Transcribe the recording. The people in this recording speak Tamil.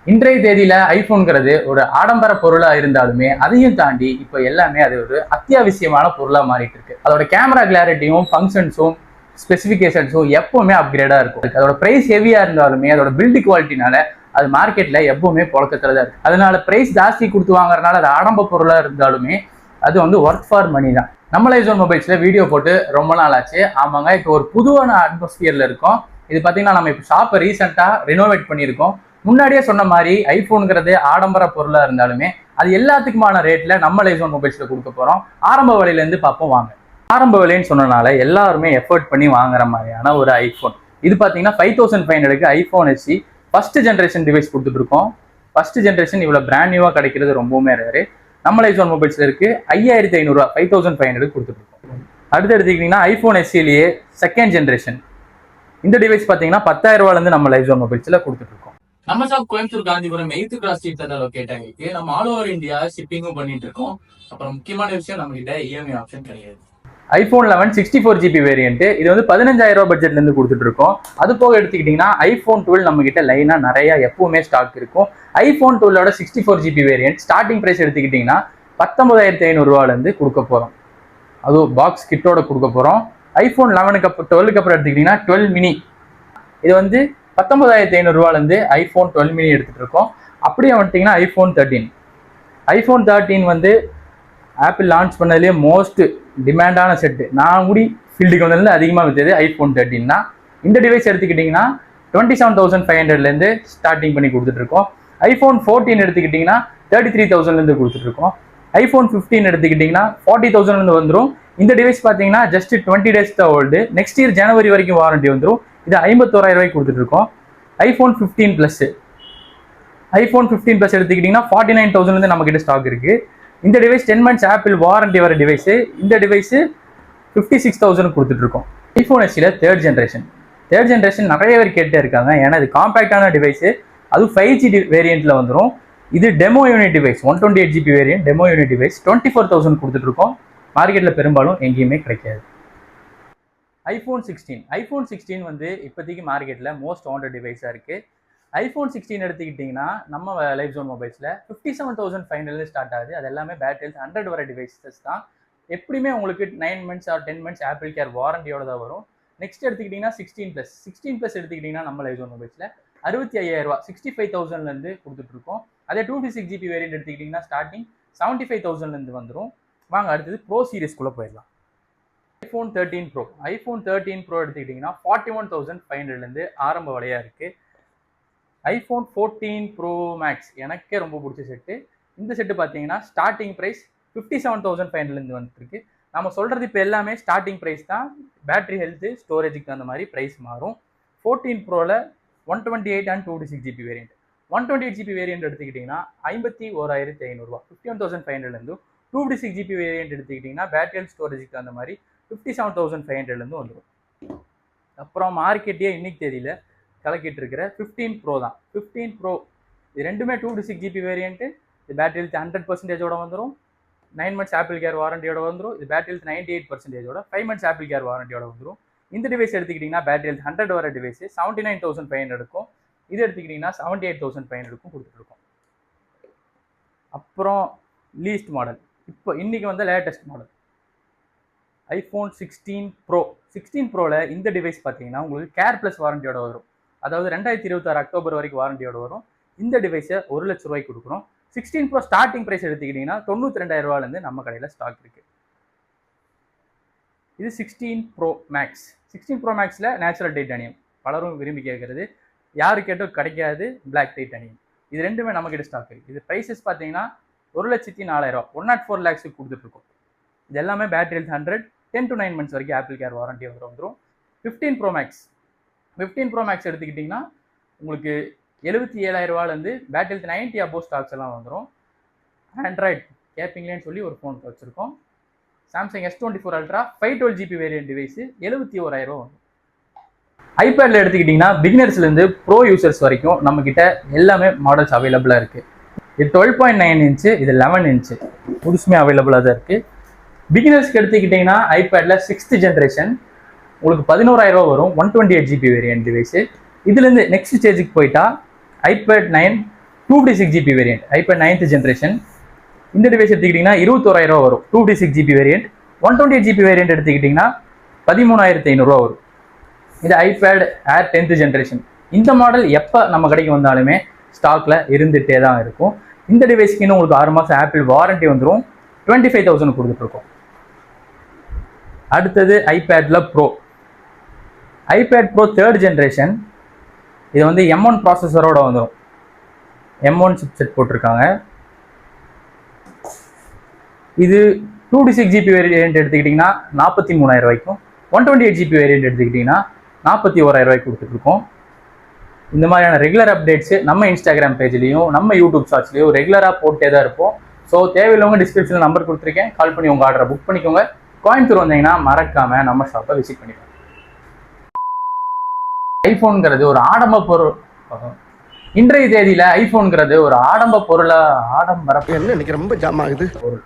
இன்றைய தேதியில ஐபோன்ங்கிறது ஒரு ஆடம்பர பொருளா இருந்தாலுமே அதையும் தாண்டி இப்ப எல்லாமே அது ஒரு அத்தியாவசியமான பொருளா மாறிட்டு இருக்கு. அதோட கேமரா கிளாரிட்டியும் ஃபங்க்ஷன்ஸும் ஸ்பெசிஃபிகேஷன்ஸும் எப்பவுமே அப்கிரேடா இருக்கும். அதோட பிரைஸ் ஹெவியா இருந்தாலுமே அதோட பில்ட் குவாலிட்டினால அது மார்க்கெட்ல எப்பவுமே புழக்கத்துல தான் இருக்கு. அதனால பிரைஸ் ஜாஸ்தி கொடுத்து வாங்குறதுனால அது ஆடம்ப பொருளா இருந்தாலுமே அது வந்து ஒர்க் ஃபார் மணி தான். நம்ம லைஃப் மொபைல்ஸ்ல வீடியோ போட்டு ரொம்ப நாள் ஆச்சு. ஆமாங்க, இப்போ ஒரு புதுவான அட்மாஸ்பியர்ல இருக்கும். இது பாத்தீங்கன்னா நம்ம இப்போ ஷாப்பை ரீசெண்டா ரினோவேட் பண்ணியிருக்கோம். முன்னாடியே சொன்ன மாதிரி ஐபோனுங்கிறது ஆடம்பர பொருளா இருந்தாலுமே அது எல்லாத்துக்குமான ரேட்ல நம்ம லைஃப் மொபைல்ஸ்ல கொடுக்க போறோம். ஆரம்ப விலையில இருந்து பார்ப்போம் வாங்க. ஆரம்ப விலைன்னு சொன்னனால எல்லாருமே எஃபர்ட் பண்ணி வாங்குற மாதிரியான ஒரு ஐபோன் இது பாத்தீங்கன்னா 5500க்கு iPhone SE first generation device கொடுத்துட்டு இருக்கோம். ஃபர்ஸ்ட் ஜென்ரேஷன் இவ்வளவு பிராண்ட் நியூவா கிடைக்கிறது ரொம்பவுமே ரேரு. நம்ம லைஃப் மொபைல்ஸ்ல இருக்கு 5500 5500 கொடுத்துட்டு இருக்கோம். அடுத்து எடுத்துக்கிட்டீங்கன்னா ஐபோன் எஸ்சிலேயே செகண்ட் ஜென்ரேஷன் இந்த டிவைஸ் பாத்தீங்கன்னா 10,000 இருந்து நம்ம லைஃப் மொபைல்ஸ்ல கொடுத்துட்டு இருக்கோம். நம்ம shop Coimbatore Gandhipuram 8th cross street locate ஆகிருக்கு. நம்ம ஆல் ஓவர் இந்தியா ஷிப்பிங்கும் பண்ணிட்டு இருக்கோம். அப்புறம் முக்கியமான விஷயம் நம்ம கிட்ட இஎம்ஐ ஆப்ஷன் கிடையாது. ஐபோன் 11 64GB வேரியன்ட் இது வந்து 15,000 பட்ஜெட்ல இருந்து கொடுத்துட்டு இருக்கோம். அது போக எடுத்துக்கிட்டீங்கன்னா ஐபோன் 12 நம்ம கிட்ட லைனா நிறைய எப்பவுமே ஸ்டாக் இருக்கும். ஐபோன் 12ஓட 64GB வேரியன்ட் ஸ்டார்டிங் பிரைஸ் எடுத்துக்கிட்டீங்கன்னா 19,500 இருந்து கொடுக்க போறோம். அதுவும் பாக்ஸ் கிட்டோட கொடுக்க போறோம். ஐபோன் 11க்கு அப்புறம் 12க்கு அப்புறம் எடுத்துக்கிட்டீங்கன்னா 12 மினி இது வந்து 19,500 இருந்து ஐபோன் 12 மினி எடுத்துட்டு இருக்கோம். அப்படியே வந்துட்டீங்கன்னா ஐபோன் 13 வந்து ஆப்பிள் லான்ச் பண்ணதுலேயே மோஸ்ட் டிமாண்டான செட்டு. நான் கூடி ஃபீல்டுக்கு வந்ததுலேருந்து அதிகமாக விற்றது ஐபோன் 13 தான். இந்த டிவைஸ் எடுத்துக்கிட்டிங்கன்னா 27,500 ஸ்டார்டிங் பண்ணி கொடுத்துட்டு இருக்கோம். ஐபோன் 14 எடுத்துக்கிட்டிங்கன்னா 33,000 கொடுத்துட்ருக்கோம். ஐபோன் 15 எடுத்துக்கிட்டிங்கன்னா 40,000 வந்துடும். இந்த டிவைஸ் பார்த்தீங்கன்னா ஜஸ்ட் 20 days தான் ஓல்டு. நெக்ஸ்ட் இயர் ஜனவரி வரைக்கும் வாரண்டி வந்துடும். இது 51,000 கொடுத்துட்டு இருக்கோம். ஐபோன் 15 பிளஸ் எடுத்துக்கிட்டிங்கன்னா 49,000 நம்ம கிட்ட ஸ்டாக் இருக்கு. இந்த டிவைஸ் 10 months ஆப்பிள் வாரண்டி வர டிவைஸ். இந்த டிவைஸ் 56,000 கொடுத்துட்டு இருக்கோம். ஐபோன் எஸ்சில தேர்ட் ஜென்ரேஷன் நிறைய பேர் கேட்டே இருக்காங்க. ஏன்னா இது காம்பாக்டான டிவைஸ், அதுவும் 5G வேரியன்ட்ல வந்துடும். இது demo unit device 128GB variant demo unit device 24,000 கொடுத்துட்டு இருக்கோம். மார்க்கெட்ல பெரும்பாலும் எங்கேயுமே கிடைக்காது. ஐபோன் 16 வந்து இப்போதைக்கு மார்க்கெட்ல மோஸ்ட் வாண்டட் டிவைஸா இருக்கு. ஐபோன் 16 எடுத்துக்கிட்டிங்கன்னா நம்ம லைஃப் ஜோன் மொபைல்ஸில் 57,500 ஸ்டார்ட் ஆகுது. அது எல்லாமே பேட்டரிஸ் 100 வர டிவைசஸ் தான். எப்படியுமே உங்களுக்கு 9 months or 10 months Apple care வாரண்டியோட தான் வரும். நெக்ஸ்ட் எடுத்துக்கிட்டிங்கன்னா 16 ப்ளஸ் எடுத்துக்கிட்டிங்கன்னா நம்ம லைஃப் ஜோன் மொபைல்ஸில் 65,000 65,000 கொடுத்துட்ருக்கோம். அதே 256GB வேரியன்ட் எடுத்துக்கிட்டிங்கன்னா ஸ்டார்டிங் 75,000 வந்துடும். வாங்க அடுத்தது ப்ரோ சீரிஸ்குள்ளே போயிடலாம். ஐபோன் 13 ப்ரோ எடுத்துக்கிட்டிங்கன்னா 41,500 ஆரம்ப விலையாக இருக்குது. ஐபோன் 14 ப்ரோ மேக்ஸ் எனக்கே ரொம்ப பிடிச்ச செட்டு. இந்த செட்டு பார்த்தீங்கன்னா ஸ்டார்டிங் ப்ரைஸ் 57,500 வந்துருக்கு. நம்ம சொல்கிறது இப்போ எல்லாமே ஸ்டார்டிங் ப்ரைஸ் தான். பேட்டரி ஹெல்த்து ஸ்டோரேஜுக்கு அந்த மாதிரி ப்ரைஸ் மாறும். 14 ப்ரோவில் 128 and 256GB variant 128GB variant எடுத்துக்கிட்டிங்கன்னா 51,500 51,500 256GB வேரியன்ட் எடுத்துக்கிட்டிங்கன்னா பேட்டரி ஹெல்த் ஸ்டோரேஜுக்கு அந்த மாதிரி 57,500 வந்துடும். அப்புறம் மார்க்கெட்டே இன்னைக்கு தெரியல கலக்கிட்டு இருக்கிற 15 ப்ரோ தான். 15 ப்ரோ இது ரெண்டுமே 256GB வேரியன்ட். இது பேட்டரி ஹெல்த் 100%ஓட வந்துடும். 9 months ஆப்பிள் கேர் வாரண்டியோட வந்துடும். இது பேட்டரி ஹெல்த் 98%ஓட 5 months ஆப்பிள் கேர் வாரண்டியோட வந்துடும். இந்த டிவைஸ் எடுத்துக்கிட்டிங்கன்னா பேட்டரி ஹெல்த் 100 வர டிவைஸ் 79,500 இது எடுத்துக்கிட்டிங்கன்னா 78,500 கொடுத்துட்ருக்கோம். அப்புறம் லீஸ்ட் மாடல் இப்போ இன்னைக்கு வந்து லேட்டஸ்ட் மாடல் ஐபோன் 16 ப்ரோவில் இந்த டிவைஸ் பார்த்தீங்கன்னா உங்களுக்கு கேர் ப்ளஸ் வாரண்டியோட வரும். அதாவது 2026 அக்டோபர் வரைக்கும் வாரண்டியோட வரும். இந்த டிவைஸை 1,00,000 கொடுக்குறோம். 16 ப்ரோ ஸ்டார்டிங் ப்ரைஸ் எடுத்துக்கிட்டிங்கன்னா 92,000 நம்ம கடையில் ஸ்டாக் இருக்குது. இது 16 ப்ரோ மேக்ஸில் நேச்சுரல் டைட்டானியம் பலரும் விரும்பி கேட்குறது. யாரு கேட்டும் கிடைக்காது பிளாக் டைட்டானியம். இது ரெண்டுமே நம்மக்கிட்ட ஸ்டாக் இருக்குது. இது ப்ரைஸஸ் பார்த்தீங்கன்னா 1,04,000 104 lakhs கொடுத்துட்ருக்கோம். இது எல்லாமே பேட்டரி ஹெல்த் 100 10 to 9 months வரைக்கும் ஆப்பிள் கேர் வாரண்டி வந்துடும். 15 ப்ரோ மேக்ஸ் எடுத்துக்கிட்டிங்கன்னா உங்களுக்கு 77,000 பேட்டரி ஹெல்த் 90 above ஸ்டாக்ஸ் எல்லாம் வந்துடும். ஆண்ட்ராய்டு கேப்பிங்லேன்னு சொல்லி ஒரு ஃபோன் வச்சுருக்கோம். Samsung S24 Ultra 512GB variant device 71,000 வரும். ஐபேடில் எடுத்துக்கிட்டிங்கன்னா பிகினர்ஸ்லேருந்து ப்ரோ யூசர்ஸ் வரைக்கும் நம்மக்கிட்ட எல்லாமே மாடல்ஸ் அவைலபிளாக இருக்குது. இது 12.9 inch, இது 11 inch புதுசுமே அவைலபிளாக தான் இருக்குது. பிகினர்ஸ்க்கு எடுத்துக்கிட்டிங்கன்னா ஐபேடில் 6th ஜென்ரேஷன் உங்களுக்கு 11,000 வரும். 128GB variant device. இதுலேருந்து நெக்ஸ்ட் ஸ்டேஜுக்கு போயிட்டா iPad 9 256GB variant iPad 9th generation. இந்த டிவைஸ் எடுத்துக்கிட்டிங்கன்னா 21,000 ரூபா வரும். 256GB variant. 128GB வேரியன்ட் எடுத்துக்கிட்டிங்கன்னா 13,500 ரூபா வரும். இது ஐபேட் ஏர் 10th ஜென்ரேஷன். இந்த மாடல் எப்போ நம்ம கடைக்கு வந்தாலுமே ஸ்டாக்ல இருந்துகிட்டே தான் இருக்கும். இந்த டிவைஸ்க்கு இன்னும் உங்களுக்கு 6 மாதம் ஆப்பிள் வாரண்டி வந்துடும். 25,000 கொடுத்துட்ருக்கோம். அடுத்தது ஐபேடில் pro. IPad pro 3rd generation. இது வந்து M1 ப்ராசஸரோட வந்துடும். M1 சிப்செட் போட்டிருக்காங்க. இது 256GB வேரியன்ட் எடுத்துக்கிட்டிங்கன்னா 43,000 ரூபாய்க்கும், 128GB வேரியன்ட் எடுத்துக்கிட்டிங்கன்னா 41,000 ரூபாய்க்கு கொடுத்துட்ருக்கோம். இந்த மாதிரியான ரெகுலர் அப்டேட்ஸு நம்ம இன்ஸ்டாகிராம் பேஜ்லேயும் நம்ம யூடியூப் ஷார்ட்ஸ்லையும் ரெகுலராக போட்டே தான் இருப்போம். ஸோ தேவையில்லவங்க டிஸ்கிரிப்ஷனில் நம்பர் கொடுத்துருக்கேன், கால் பண்ணி உங்கள் ஆர்டரை புக் பண்ணிக்கோங்க. கோயம்புத்தூர் வந்தீங்கன்னா மறக்காமல் நம்ம ஷாப்பை விசிட் பண்ணிக்கோங்க. ஐஃபோனுங்கிறது ஒரு ஆடம்ப பொருள். இன்றைய தேதியில் ஐஃபோனுங்கிறது ஒரு ஆடம்ப பொருளாக ஆடம்பர என்ன இன்னைக்கு ரொம்ப ஜாம் ஆகுது. பொருள்.